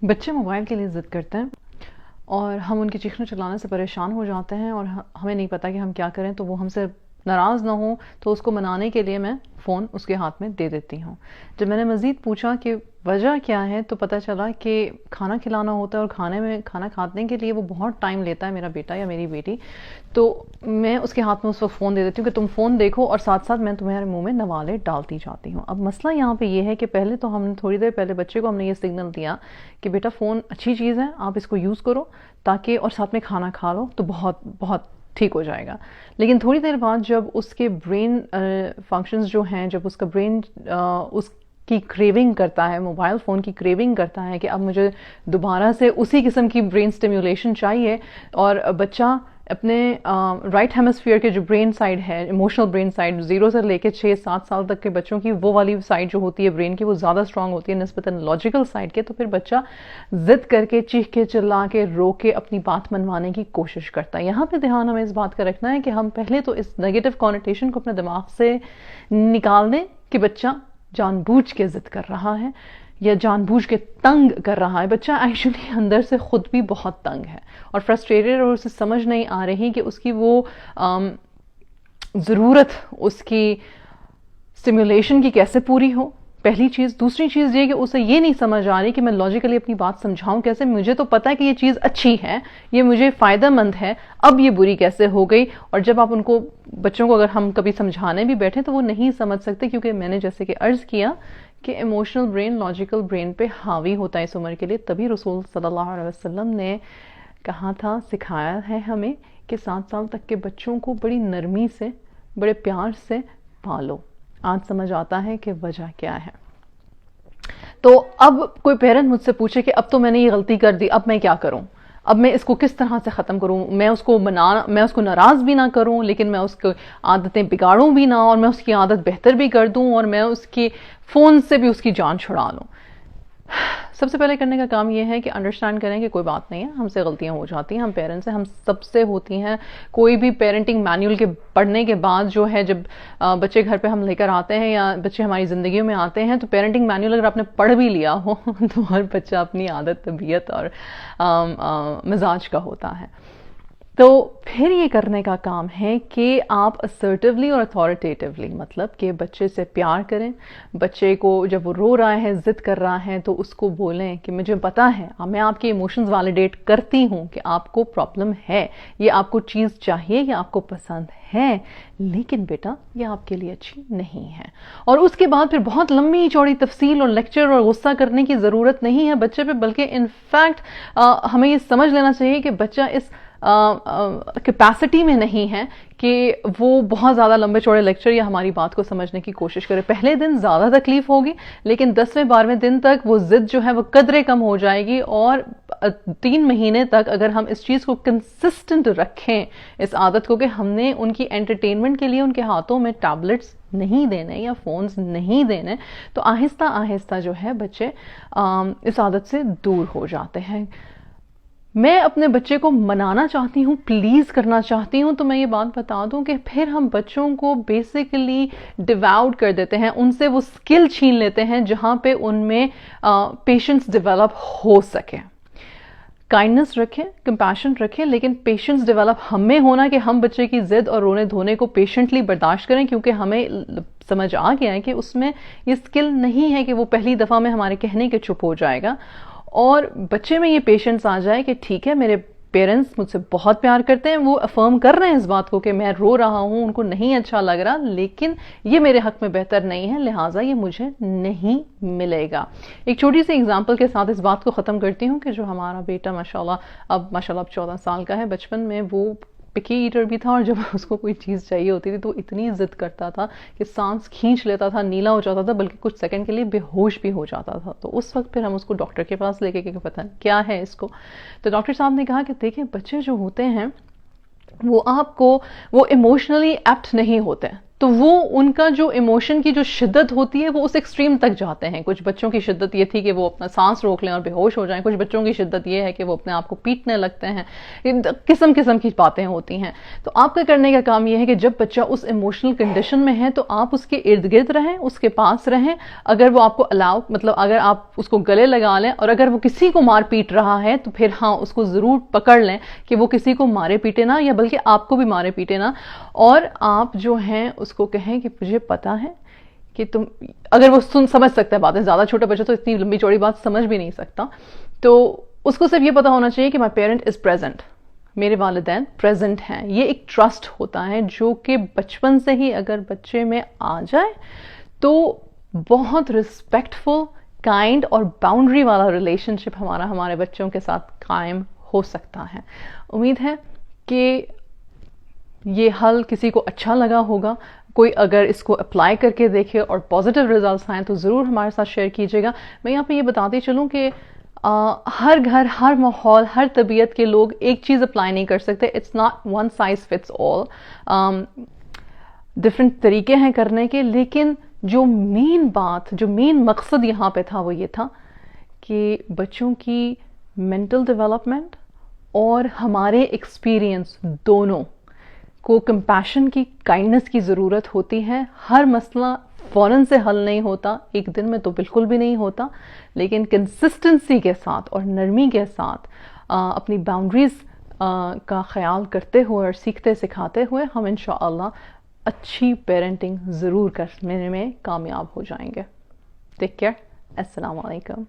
بچے موبائل کے لیے ضد کرتے ہیں اور ہم ان کے چیخنے چلانے سے پریشان ہو جاتے ہیں اور ہمیں نہیں پتا کہ ہم کیا کریں، تو وہ ہم سے ناراض نہ ہوں تو اس کو منانے کے لیے میں فون اس کے ہاتھ میں دے دیتی ہوں۔ جب میں نے مزید پوچھا کہ وجہ کیا ہے تو پتہ چلا کہ کھانا کھلانا ہوتا ہے اور کھانا کھانے کے لیے وہ بہت ٹائم لیتا ہے میرا بیٹا یا میری بیٹی، تو میں اس کے ہاتھ میں اس وقت فون دے دیتی ہوں کہ تم فون دیکھو اور ساتھ ساتھ میں تمہارے منہ میں نوالے ڈالتی جاتی ہوں۔ اب مسئلہ یہاں پہ یہ ہے کہ پہلے تو ہم نے تھوڑی دیر پہلے بچے کو ہم نے یہ سگنل دیا کہ بیٹا فون اچھی چیز ہے، آپ اس کو یوز کرو تاکہ، اور ساتھ میں کھانا کھا لو تو بہت بہت ٹھیک ہو جائے گا۔ لیکن تھوڑی دیر بعد جب اس کے برین فنکشنز جو ہیں، جب اس کا برین اس کی کریونگ کرتا ہے، موبائل فون کی کریونگ کرتا ہے کہ اب مجھے دوبارہ سے اسی قسم کی برین سٹیمیولیشن چاہیے، اور بچہ اپنے رائٹ ہیمسفیئر کے جو برین سائڈ ہے، ایموشنل برین سائڈ 0 سے لے کے 6-7 سال تک کے بچوں کی وہ والی سائڈ جو ہوتی ہے برین کی، وہ زیادہ اسٹرانگ ہوتی ہے نسبتاً لاجیکل سائڈ کے، تو پھر بچہ ضد کر کے، چیخ کے، چلا کے، رو کے اپنی بات منوانے کی کوشش کرتا ہے۔ یہاں پہ دھیان ہمیں اس بات کا رکھنا ہے کہ ہم پہلے تو اس نیگیٹو کونوٹیشن کو اپنے دماغ سے نکال دیں کہ بچہ جان بوجھ کے ضد کر رہا ہے یا جان بوجھ کے تنگ کر رہا ہے۔ بچہ ایکچولی اندر سے خود بھی بہت تنگ ہے اور فرسٹریٹڈ، اور اسے سمجھ نہیں آ رہی کہ اس کی وہ ضرورت اس کی سٹیمیولیشن کی کیسے پوری ہو، پہلی چیز۔ دوسری چیز یہ کہ اسے یہ نہیں سمجھ آ رہی کہ میں لاجیکلی اپنی بات سمجھاؤں کیسے، مجھے تو پتا ہے کہ یہ چیز اچھی ہے، یہ مجھے فائدہ مند ہے، اب یہ بری کیسے ہو گئی۔ اور جب آپ ان کو، بچوں کو اگر ہم کبھی سمجھانے بھی بیٹھے تو وہ نہیں سمجھ سکتے، کیونکہ میں نے جیسے کہ عرض کیا کہ ایموشنل برین لاجیکل برین پہ حاوی ہوتا ہے اس عمر کے لیے۔ تبھی رسول صلی اللہ علیہ وسلم نے کہا تھا، سکھایا ہے ہمیں کہ 7 سال تک کے بچوں کو بڑی نرمی سے، بڑے پیار سے پالو۔ آج سمجھ آتا ہے کہ وجہ کیا ہے۔ تو اب کوئی پیرنٹ مجھ سے پوچھے کہ اب تو میں نے یہ غلطی کر دی، اب میں کیا کروں، اب میں اس کو کس طرح سے ختم کروں، میں اس کو ناراض بھی نہ کروں لیکن میں اس کو عادتیں بگاڑوں بھی نہ، اور میں اس کی عادت بہتر بھی کر دوں، اور میں اس کی فون سے بھی اس کی جان چھڑا لوں۔ سب سے پہلے کرنے کا کام یہ ہے کہ انڈرسٹینڈ کریں کہ کوئی بات نہیں ہے، ہم سے غلطیاں ہو جاتی ہیں، ہم پیرنٹس ہیں، ہم سب سے ہوتی ہیں۔ کوئی بھی پیرنٹنگ مینول کے پڑھنے کے بعد جو ہے، جب بچے گھر پہ ہم لے کر آتے ہیں یا بچے ہماری زندگیوں میں آتے ہیں، تو پیرنٹنگ مینول اگر آپ نے پڑھ بھی لیا ہو تو ہر بچہ اپنی عادت، طبیعت اور مزاج کا ہوتا ہے۔ تو پھر یہ کرنے کا کام ہے کہ آپ اسرٹیولی اور اتھارٹیٹیولی، مطلب کہ بچے سے پیار کریں، بچے کو جب وہ رو رہا ہے، ضد کر رہا ہے، تو اس کو بولیں کہ مجھے پتا ہے، میں آپ کے ایموشنز ویلیڈیٹ کرتی ہوں کہ آپ کو پرابلم ہے، یہ آپ کو چیز چاہیے، یہ آپ کو پسند ہے، لیکن بیٹا یہ آپ کے لیے اچھی نہیں ہے۔ اور اس کے بعد پھر بہت لمبی چوڑی تفصیل اور لیکچر اور غصہ کرنے کی ضرورت نہیں ہے بچے پہ، بلکہ انفیکٹ ہمیں یہ سمجھ لینا چاہیے کہ بچہ اس کیپیسٹی میں نہیں ہے کہ وہ بہت زیادہ لمبے چوڑے لیکچر یا ہماری بات کو سمجھنے کی کوشش کرے۔ پہلے دن زیادہ تکلیف ہوگی، لیکن 10ویں 12ویں دن تک وہ ضد جو ہے وہ قدرے کم ہو جائے گی، اور 3 مہینے تک اگر ہم اس چیز کو کنسسٹنٹ رکھیں، اس عادت کو کہ ہم نے ان کی انٹرٹینمنٹ کے لیے ان کے ہاتھوں میں ٹیبلٹس نہیں دینے یا فونز نہیں دینے، تو آہستہ آہستہ جو ہے بچے اس عادت سے دور ہو جاتے ہیں۔ میں اپنے بچے کو منانا چاہتی ہوں، پلیز کرنا چاہتی ہوں، تو میں یہ بات بتا دوں کہ پھر ہم بچوں کو بیسیکلی ڈیوالوڈ کر دیتے ہیں، ان سے وہ سکل چھین لیتے ہیں جہاں پہ ان میں پیشنس ڈیولپ ہو سکے۔ کائنڈنس رکھیں، کمپیشن رکھیں، لیکن پیشنس ڈیولپ ہم میں ہونا کہ ہم بچے کی ضد اور رونے دھونے کو پیشنٹلی برداشت کریں، کیونکہ ہمیں سمجھ آ گیا ہے کہ اس میں یہ سکل نہیں ہے کہ وہ پہلی دفعہ میں ہمارے کہنے کے چپ ہو جائے گا، اور بچے میں یہ پیشنس آ جائے کہ ٹھیک ہے، میرے پیرنٹس مجھ سے بہت پیار کرتے ہیں، وہ افرم کر رہے ہیں اس بات کو کہ میں رو رہا ہوں، ان کو نہیں اچھا لگ رہا، لیکن یہ میرے حق میں بہتر نہیں ہے، لہٰذا یہ مجھے نہیں ملے گا۔ ایک چھوٹی سی اگزامپل کے ساتھ اس بات کو ختم کرتی ہوں کہ جو ہمارا بیٹا ماشاءاللہ اب 14 سال کا ہے، بچپن میں وہ پکی ایٹر بھی تھا، اور جب اس کو کوئی چیز چاہیے ہوتی تھی تو اتنی ضد کرتا تھا کہ سانس کھینچ لیتا تھا، نیلا ہو جاتا تھا، بلکہ کچھ سیکنڈ کے لیے بے ہوش بھی ہو جاتا تھا۔ تو اس وقت پھر ہم اس کو ڈاکٹر کے پاس لے کے کہ پتہ نہیں کیا ہے اس کو، تو ڈاکٹر صاحب نے کہا کہ دیکھیں بچے جو ہوتے ہیں وہ ایموشنلی ایپٹ نہیں ہوتے ہیں، تو وہ ان کا جو ایموشن کی جو شدت ہوتی ہے وہ اس ایکسٹریم تک جاتے ہیں. کچھ بچوں کی شدت یہ تھی کہ وہ اپنا سانس روک لیں اور بے ہوش ہو جائیں. کچھ بچوں کی شدت یہ ہے کہ وہ اپنے آپ کو پیٹنے لگتے ہیں. قسم قسم کی باتیں ہوتی ہیں. تو آپ کا کرنے کا کام یہ ہے کہ جب بچہ اس ایموشنل کنڈیشن میں ہے تو آپ اس کے ارد گرد رہیں, اس کے پاس رہیں. اگر وہ آپ کو الاؤ, مطلب اگر آپ اس کو گلے لگا لیں, اور اگر وہ کسی کو مار پیٹ رہا ہے تو پھر ہاں اس کو ضرور پکڑ لیں کہ وہ کسی کو مارے پیٹے نہ, یا بلکہ آپ کو بھی مارے پیٹے نہ. اور آپ جو ہیں اس کو کہیں کہ مجھے پتا ہے کہ تم, اگر وہ سمجھ سکتا ہے باتیں, زیادہ چھوٹا بچہ تو اتنی لمبی چوڑی بات سمجھ بھی نہیں سکتا, تو اس کو صرف یہ پتا ہونا چاہیے کہ مائی پیرنٹ از پریزنٹ, میرے والدین پریزنٹ ہیں. یہ ایک ٹرسٹ ہوتا ہے جو کہ بچپن سے ہی اگر بچے میں آ جائے تو بہت رسپیکٹفل, کائنڈ اور باؤنڈری والا ریلیشن شپ ہمارے بچوں کے ساتھ قائم ہو سکتا ہے. امید ہے کہ یہ حل کسی کو اچھا لگا ہوگا. کوئی اگر اس کو اپلائی کر کے دیکھے اور پازیٹیو ریزلٹس آئیں تو ضرور ہمارے ساتھ شیئر کیجیے گا. میں یہاں پہ یہ بتاتی چلوں کہ ہر گھر, ہر ماحول, ہر طبیعت کے لوگ ایک چیز اپلائی نہیں کر سکتے. It's not one size fits all, different طریقے ہیں کرنے کے. لیکن جو مین بات, جو مین مقصد یہاں پہ تھا وہ یہ تھا کہ بچوں کی مینٹل ڈیولپمنٹ اور ہمارے ایکسپیرئنس دونوں کو کمپیشن کی, کائنڈنس کی ضرورت ہوتی ہے. ہر مسئلہ فوراً سے حل نہیں ہوتا, ایک دن میں تو بالکل بھی نہیں ہوتا, لیکن کنسسٹنسی کے ساتھ اور نرمی کے ساتھ اپنی باؤنڈریز کا خیال کرتے ہوئے اور سیکھتے سکھاتے ہوئے ہم انشاءاللہ اچھی پیرنٹنگ ضرور کرنے میں کامیاب ہو جائیں گے. Take care. السلام علیکم.